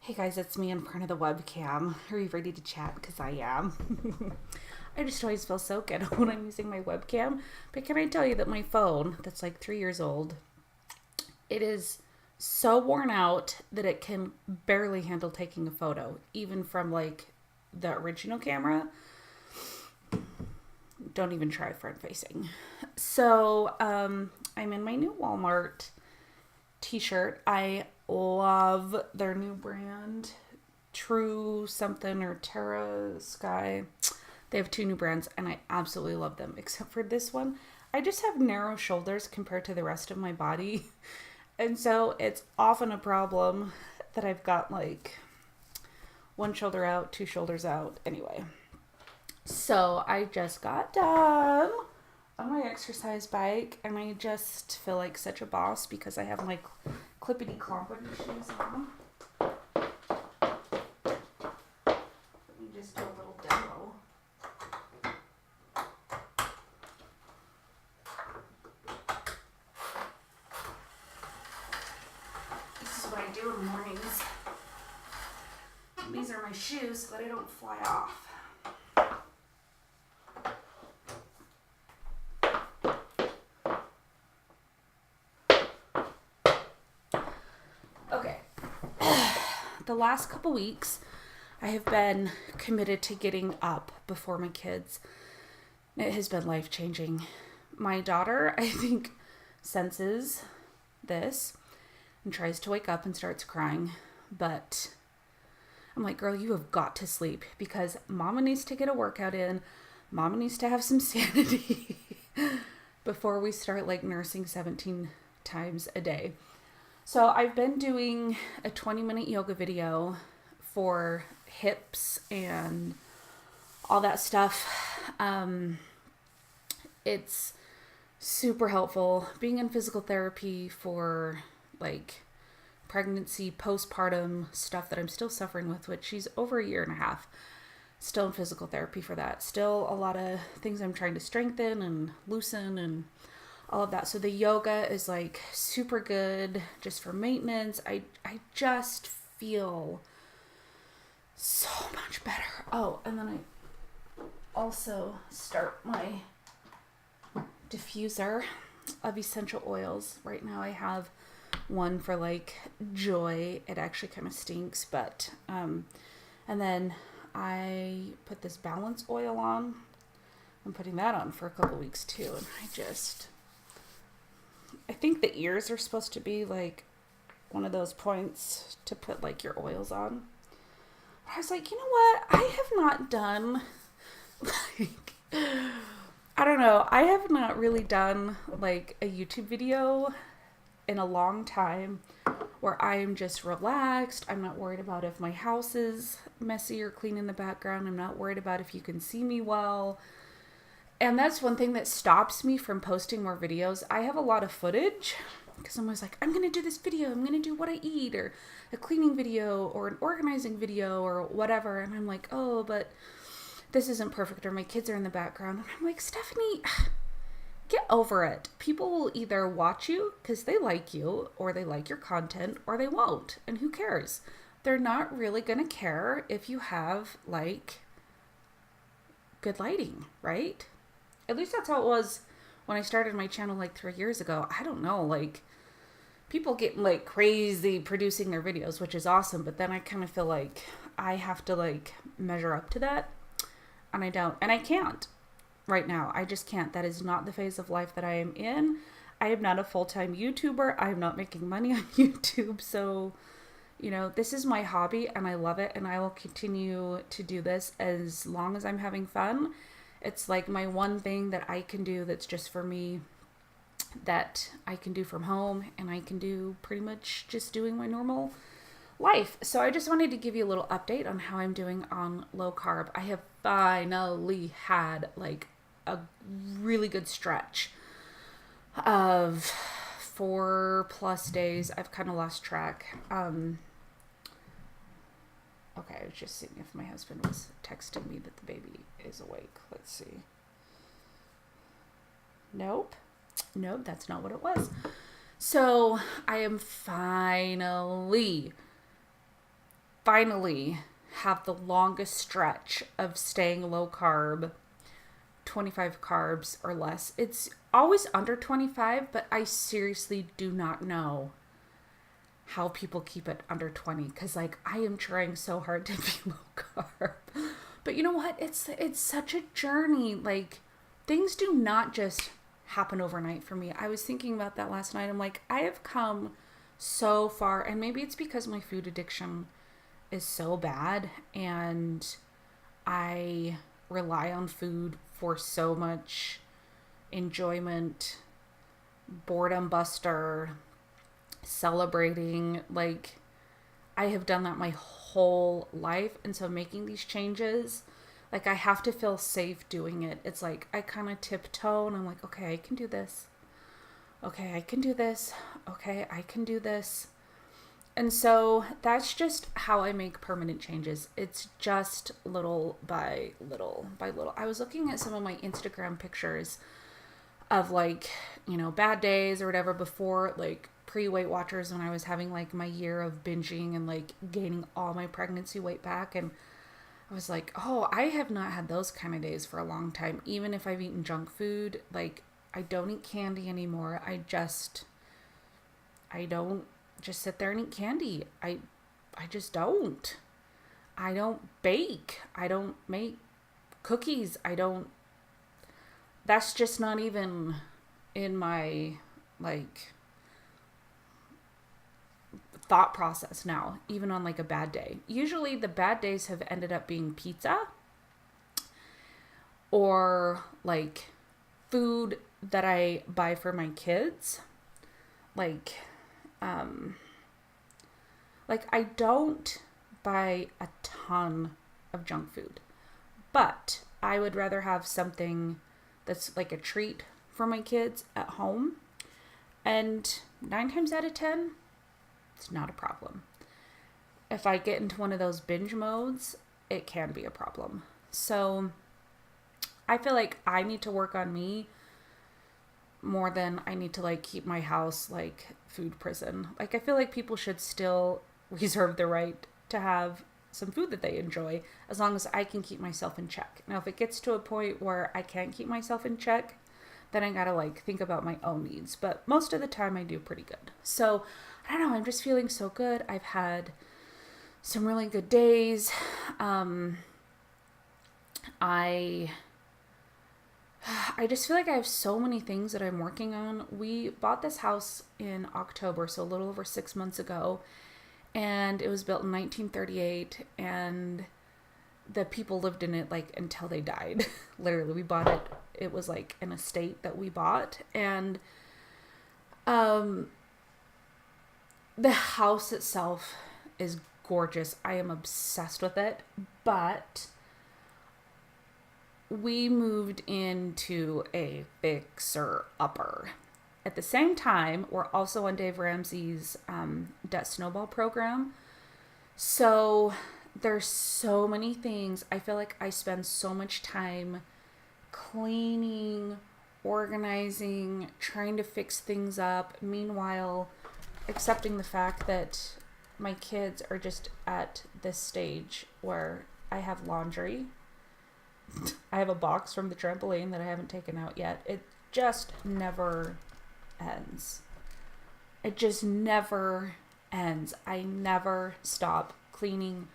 Hey guys, it's me in front of the webcam. Are you ready to chat? Because I am. I just always feel so good when I'm using my webcam. But can I tell you that my phone, that's like 3 years old, it is so worn out that it can barely handle taking a photo, even from like the original camera. Don't even try front facing. So I'm in my new Walmart t-shirt. I love their new brand, True something or Terra Sky. They have two new brands and I absolutely love them, except for this one. I just have narrow shoulders compared to the rest of my body. And so it's often a problem that I've got like one shoulder out, two shoulders out. Anyway, so I just got done on my exercise bike and I just feel like such a boss because I have my clippity clompity shoes on. Let me just do a little demo. This is what I do in the mornings. These are my shoes so that I don't fly off. Okay. The last couple weeks, I have been committed to getting up before my kids. It has been life-changing. My daughter, I think, senses this and tries to wake up and starts crying. But I'm like, girl, you have got to sleep because mama needs to get a workout in. Mama needs to have some sanity before we start like nursing 17 times a day. So I've been doing a 20-minute yoga video for hips and all that stuff. It's super helpful. Being in physical therapy for like pregnancy, postpartum stuff that I'm still suffering with, which she's over a year and a half. Still in physical therapy for that. Still a lot of things I'm trying to strengthen and loosen and all of that. So the yoga is like super good just for maintenance. I just feel so much better. Oh, and then I also start my diffuser of essential oils. Right now I have one for like joy. It actually kind of stinks, but and then I put this balance oil on. I'm putting that on for a couple weeks too, and I think the ears are supposed to be like one of those points to put like your oils on. I was like, you know what? I have not done like, I don't know. I have not really done like a YouTube video in a long time where I am just relaxed. I'm not worried about if my house is messy or clean in the background. I'm not worried about if you can see me well. And that's one thing that stops me from posting more videos. I have a lot of footage because I'm always like, I'm going to do this video. I'm going to do what I eat or a cleaning video or an organizing video or whatever. And I'm like, oh, but this isn't perfect or my kids are in the background. And I'm like, Stephanie, get over it. People will either watch you because they like you or they like your content or they won't. And who cares? They're not really going to care if you have like good lighting, right? At least that's how it was when I started my channel like 3 years ago. I don't know, like people get like crazy producing their videos, which is awesome. But then I kind of feel like I have to like measure up to that. And I don't, and I can't right now. I just can't. That is not the phase of life that I am in. I am not a full-time YouTuber. I am not making money on YouTube. So, you know, this is my hobby and I love it. And I will continue to do this as long as I'm having fun. It's like my one thing that I can do that's just for me, that I can do from home and I can do pretty much just doing my normal life. So I just wanted to give you a little update on how I'm doing on low carb. I have finally had like a really good stretch of 4+ days. I've kind of lost track. Okay, I was just seeing if my husband was texting me that the baby is awake. Let's see. Nope, that's not what it was. So I am finally finally have the longest stretch of staying low carb, 25 carbs or less. It's always under 25, but I seriously do not know how people keep it under 20, because like I am trying so hard to be low carb. But you know what? It's such a journey. Like, things do not just happen overnight for me. I was thinking about that last night. I'm like, I have come so far, and maybe it's because my food addiction is so bad and I rely on food for so much enjoyment, boredom buster, celebrating. Like, I have done that my whole life, and so making these changes, like, I have to feel safe doing it. It's like I kind of tiptoe and I'm like, okay, I can do this. Okay, I can do this. Okay, I can do this. And so that's just how I make permanent changes. It's just little by little by little. I was looking at some of my Instagram pictures of, like, you know, bad days or whatever before, like, pre-Weight Watchers, when I was having like my year of binging and like gaining all my pregnancy weight back. And I was like, oh, I have not had those kind of days for a long time. Even if I've eaten junk food, like, I don't eat candy anymore. I don't just sit there and eat candy. I just don't. I don't bake. I don't make cookies. That's just not even in my, like, thought process now, even on like a bad day. Usually the bad days have ended up being pizza or like food that I buy for my kids. Like I don't buy a ton of junk food, but I would rather have something that's like a treat for my kids at home. And 9 times out of 10, it's not a problem. If I get into one of those binge modes, it can be a problem. So I feel like I need to work on me more than I need to like keep my house like food prison. Like, I feel like people should still reserve the right to have some food that they enjoy, as long as I can keep myself in check. Now, if it gets to a point where I can't keep myself in check, then I gotta like think about my own needs. But most of the time I do pretty good. So I don't know, I'm just feeling so good. I've had some really good days. I just feel like I have so many things that I'm working on. We bought this house in October, so a little over 6 months ago, and it was built in 1938, and the people lived in it like until they died. Literally, we bought it. It was like an estate that we bought, and the house itself is gorgeous. I am obsessed with it, but we moved into a fixer-upper. At the same time, we're also on Dave Ramsey's Debt Snowball program. So there's so many things. I feel like I spend so much time cleaning, organizing, trying to fix things up. Meanwhile, accepting the fact that my kids are just at this stage where I have laundry. I have a box from the trampoline that I haven't taken out yet. It just never ends. It just never ends. I never stop cleaning,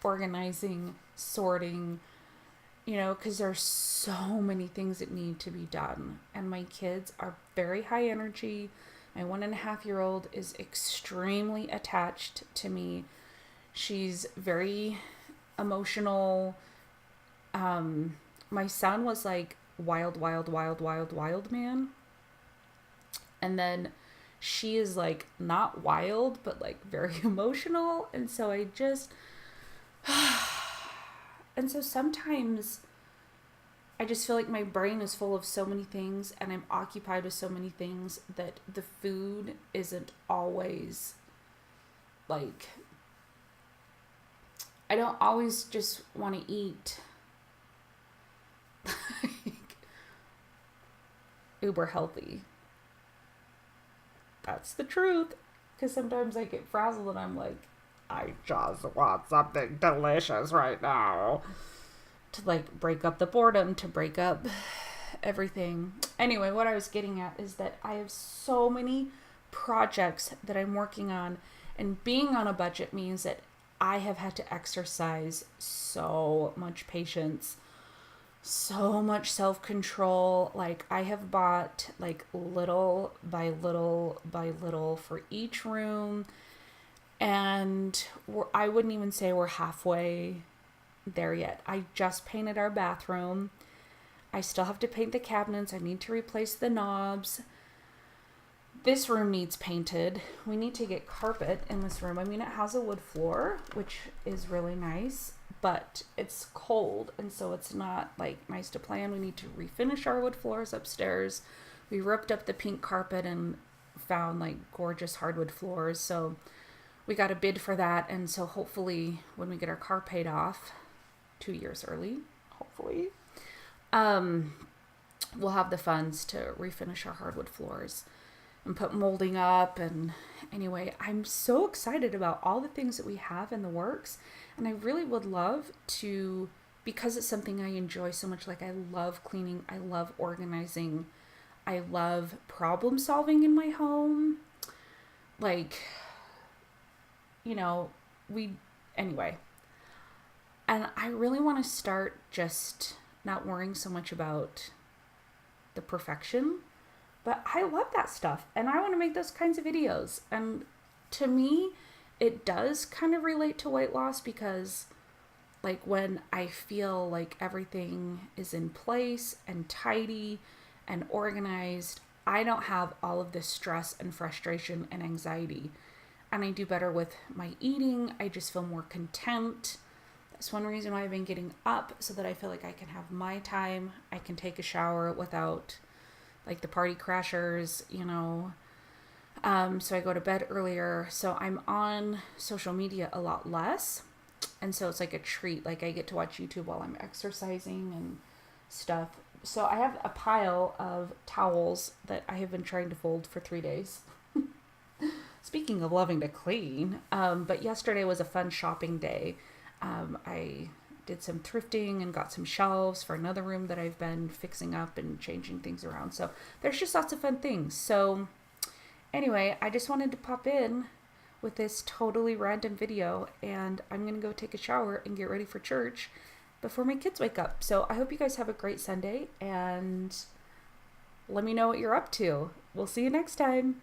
organizing, sorting, you know, because there's so many things that need to be done. And my kids are very high energy. My 1.5-year-old is extremely attached to me. She's very emotional. My son was like wild man. And then she is like not wild, but like very emotional. And so and so sometimes I just feel like my brain is full of so many things and I'm occupied with so many things that the food isn't always like, I don't always just want to eat uber healthy. That's the truth. Because sometimes I get frazzled and I'm like, I just want something delicious right now. To like break up the boredom, to break up everything. Anyway, what I was getting at is that I have so many projects that I'm working on, and being on a budget means that I have had to exercise so much patience, so much self-control. Like I have bought like little by little by little for each room, and I wouldn't even say we're halfway there yet. I just painted our bathroom. I still have to paint the cabinets. I need to replace the knobs. This room needs painted. We need to get carpet in this room. I mean, it has a wood floor, which is really nice, but it's cold, and so it's not like nice to play on. We need to refinish our wood floors upstairs. We ripped up the pink carpet and found like gorgeous hardwood floors, so we got a bid for that. And so hopefully when we get our car paid off 2 years early, hopefully, we'll have the funds to refinish our hardwood floors and put molding up. And anyway, I'm so excited about all the things that we have in the works. And I really would love to, because it's something I enjoy so much. Like I love cleaning. I love organizing. I love problem solving in my home. Like, anyway. And I really want to start just not worrying so much about the perfection. But I love that stuff, and I want to make those kinds of videos. And to me, it does kind of relate to weight loss, because like when I feel like everything is in place and tidy and organized, I don't have all of this stress and frustration and anxiety. And I do better with my eating. I just feel more content. That's one reason why I've been getting up, so that I feel like I can have my time. I can take a shower without like the party crashers, so I go to bed earlier. So I'm on social media a lot less. And so it's like a treat. Like I get to watch YouTube while I'm exercising and stuff. So I have a pile of towels that I have been trying to fold for 3 days. Speaking of loving to clean, but yesterday was a fun shopping day. I did some thrifting and got some shelves for another room that I've been fixing up and changing things around. So there's just lots of fun things. So anyway, I just wanted to pop in with this totally random video, and I'm going to go take a shower and get ready for church before my kids wake up. So I hope you guys have a great Sunday, and let me know what you're up to. We'll see you next time.